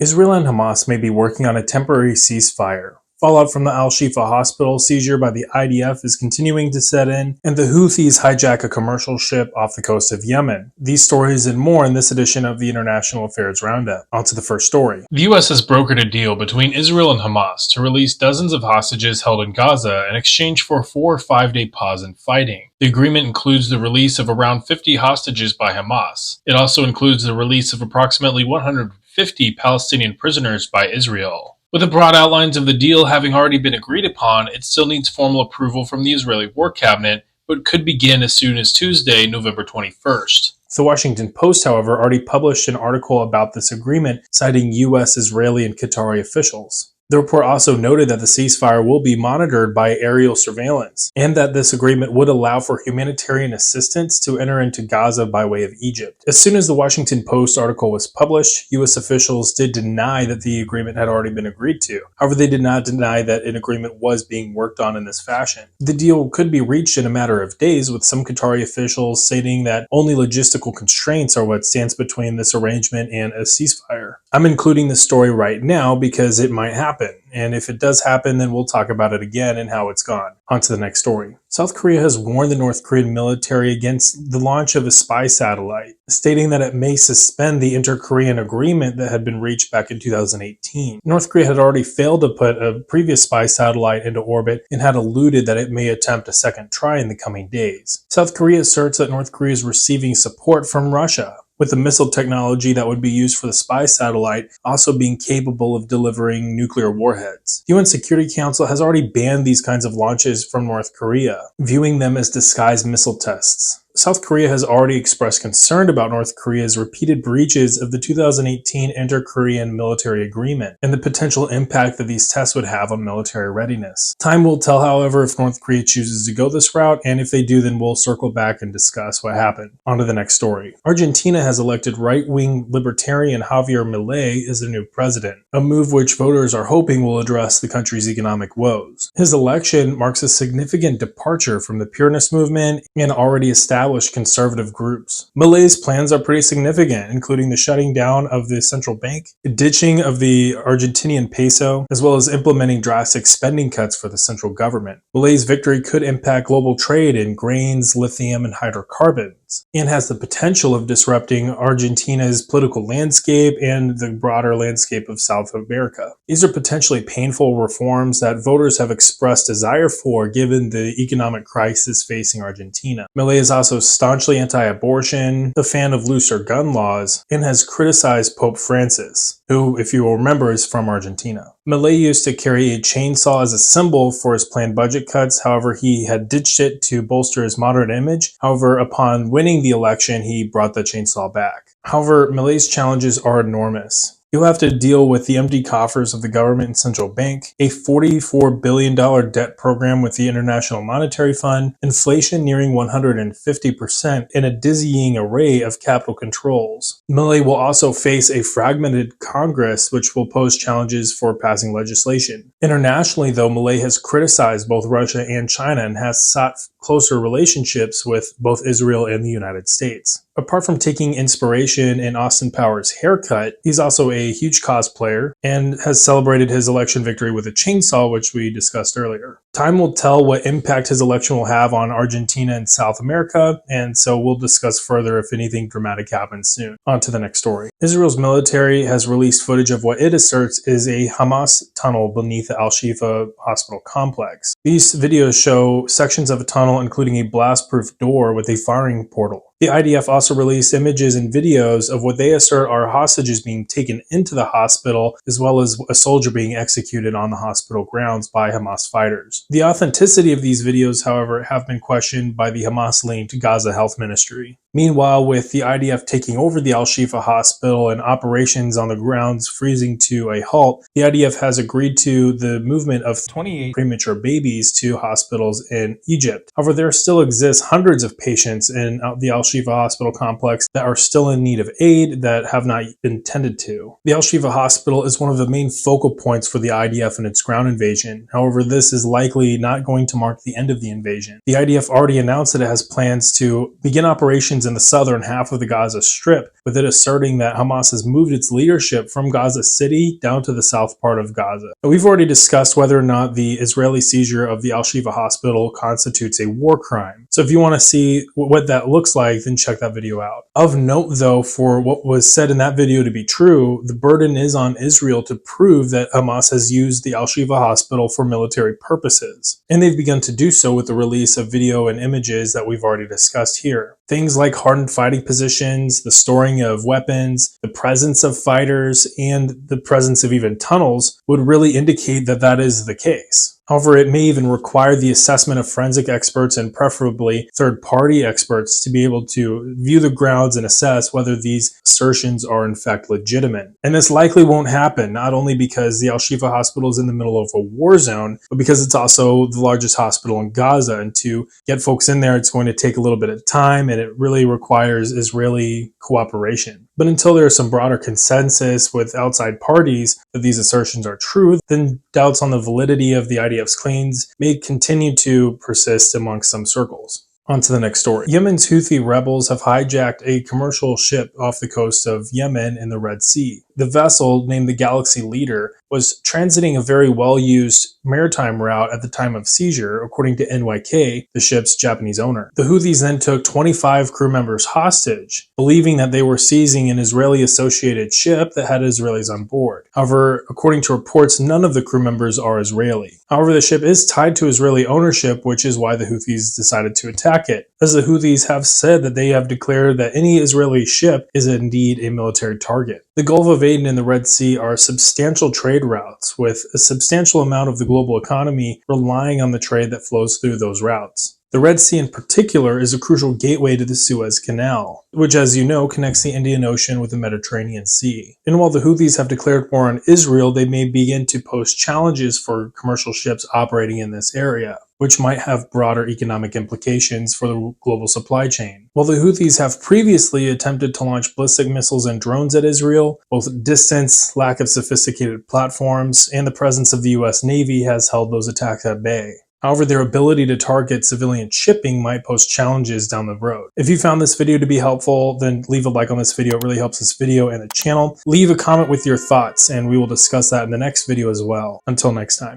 Israel and Hamas may be working on a temporary ceasefire. Fallout from the Al-Shifa hospital seizure by the IDF is continuing to set in, and the Houthis hijack a commercial ship off the coast of Yemen. These stories and more in this edition of the International Affairs Roundup. On to the first story. The U.S. has brokered a deal between Israel and Hamas to release dozens of hostages held in Gaza in exchange for a 4 or 5 day pause in fighting. The agreement includes the release of around 50 hostages by Hamas. It also includes the release of approximately 150 Palestinian prisoners by Israel. With the broad outlines of the deal having already been agreed upon, it still needs formal approval from the Israeli War Cabinet, but could begin as soon as Tuesday, November 21st. The Washington Post, however, already published an article about this agreement, citing U.S., Israeli, and Qatari officials. The report also noted that the ceasefire will be monitored by aerial surveillance, and that this agreement would allow for humanitarian assistance to enter into Gaza by way of Egypt. As soon as the Washington Post article was published, U.S. officials did deny that the agreement had already been agreed to. However, they did not deny that an agreement was being worked on in this fashion. The deal could be reached in a matter of days, with some Qatari officials stating that only logistical constraints are what stands between this arrangement and a ceasefire. I'm including this story right now because it might happen. And if it does happen, then we'll talk about it again and how it's gone. On to the next story. South Korea has warned the North Korean military against the launch of a spy satellite, stating that it may suspend the inter-Korean agreement that had been reached back in 2018. North Korea had already failed to put a previous spy satellite into orbit and had alluded that it may attempt a second try in the coming days. South Korea asserts that North Korea is receiving support from Russia, with the missile technology that would be used for the spy satellite also being capable of delivering nuclear warheads. The UN Security Council has already banned these kinds of launches from North Korea, viewing them as disguised missile tests. South Korea has already expressed concern about North Korea's repeated breaches of the 2018 Inter-Korean military agreement and the potential impact that these tests would have on military readiness. Time will tell, however, if North Korea chooses to go this route, and if they do, then we'll circle back and discuss what happened. On to the next story. Argentina has elected right-wing libertarian Javier Milei as the new president, a move which voters are hoping will address the country's economic woes. His election marks a significant departure from the Peronist movement and already established conservative groups. Milei's plans are pretty significant, including the shutting down of the central bank, the ditching of the Argentinian peso, as well as implementing drastic spending cuts for the central government. Milei's victory could impact global trade in grains, lithium, and hydrocarbons, and has the potential of disrupting Argentina's political landscape and the broader landscape of South America. These are potentially painful reforms that voters have expressed desire for given the economic crisis facing Argentina. Milei is also staunchly anti-abortion, a fan of looser gun laws, and has criticized Pope Francis, who, if you will remember, is from Argentina. Milei used to carry a chainsaw as a symbol for his planned budget cuts. However, he had ditched it to bolster his moderate image. However, upon winning the election, he brought the chainsaw back. However, Milei's challenges are enormous. He'll have to deal with the empty coffers of the government and central bank, a $44 billion debt program with the International Monetary Fund, inflation nearing 150%, and a dizzying array of capital controls. Milei will also face a fragmented Congress, which will pose challenges for passing legislation. Internationally, though, Milei has criticized both Russia and China and has sought closer relationships with both Israel and the United States. Apart from taking inspiration in Austin Powers' haircut, he's also a huge cosplayer and has celebrated his election victory with a chainsaw, which we discussed earlier. Time will tell what impact his election will have on Argentina and South America, and so we'll discuss further if anything dramatic happens soon. On to the next story. Israel's military has released footage of what it asserts is a Hamas tunnel beneath the Al-Shifa hospital complex. These videos show sections of a tunnel, including a blast-proof door with a firing portal. The IDF also released images and videos of what they assert are hostages being taken into the hospital, as well as a soldier being executed on the hospital grounds by Hamas fighters. The authenticity of these videos, however, have been questioned by the Hamas-linked Gaza Health Ministry. Meanwhile, with the IDF taking over the Al-Shifa hospital and operations on the grounds freezing to a halt, the IDF has agreed to the movement of 28 premature babies to hospitals in Egypt. However, there still exists hundreds of patients in the Al-Shifa hospital complex that are still in need of aid that have not been tended to. The Al-Shifa hospital is one of the main focal points for the IDF in its ground invasion. However, this is likely not going to mark the end of the invasion. The IDF already announced that it has plans to begin operations in the southern half of the Gaza Strip, with it asserting that Hamas has moved its leadership from Gaza City down to the south part of Gaza. Now, we've already discussed whether or not the Israeli seizure of the Al-Shifa hospital constitutes a war crime. So if you want to see what that looks like, then check that video out. Of note, though, for what was said in that video to be true, the burden is on Israel to prove that Hamas has used the Al-Shifa hospital for military purposes. And they've begun to do so with the release of video and images that we've already discussed here. Things like hardened fighting positions, the storing of weapons, the presence of fighters, and the presence of even tunnels would really indicate that that is the case. However, it may even require the assessment of forensic experts and preferably third-party experts to be able to view the grounds and assess whether these assertions are in fact legitimate. And this likely won't happen, not only because the Al-Shifa hospital is in the middle of a war zone, but because it's also the largest hospital in Gaza. And to get folks in there, it's going to take a little bit of time, and it really requires Israeli cooperation. But until there is some broader consensus with outside parties that these assertions are true, then doubts on the validity of the IDF's claims may continue to persist amongst some circles. On to the next story. Yemen's Houthi rebels have hijacked a commercial ship off the coast of Yemen in the Red Sea. The vessel, named the Galaxy Leader, was transiting a very well-used maritime route at the time of seizure, according to NYK, the ship's Japanese owner. The Houthis then took 25 crew members hostage, believing that they were seizing an Israeli-associated ship that had Israelis on board. However, according to reports, none of the crew members are Israeli. However, the ship is tied to Israeli ownership, which is why the Houthis decided to attack it, as the Houthis have said that they have declared that any Israeli ship is indeed a military target. The Gulf of Aden and the Red Sea are substantial trade routes, with a substantial amount of the global economy relying on the trade that flows through those routes. The Red Sea in particular is a crucial gateway to the Suez Canal, which, as you know, connects the Indian Ocean with the Mediterranean Sea. And while the Houthis have declared war on Israel, they may begin to pose challenges for commercial ships operating in this area, which might have broader economic implications for the global supply chain. While the Houthis have previously attempted to launch ballistic missiles and drones at Israel, both distance, lack of sophisticated platforms, and the presence of the US Navy has held those attacks at bay. However, their ability to target civilian shipping might pose challenges down the road. If you found this video to be helpful, then leave a like on this video. It really helps this video and the channel. Leave a comment with your thoughts, and we will discuss that in the next video as well. Until next time.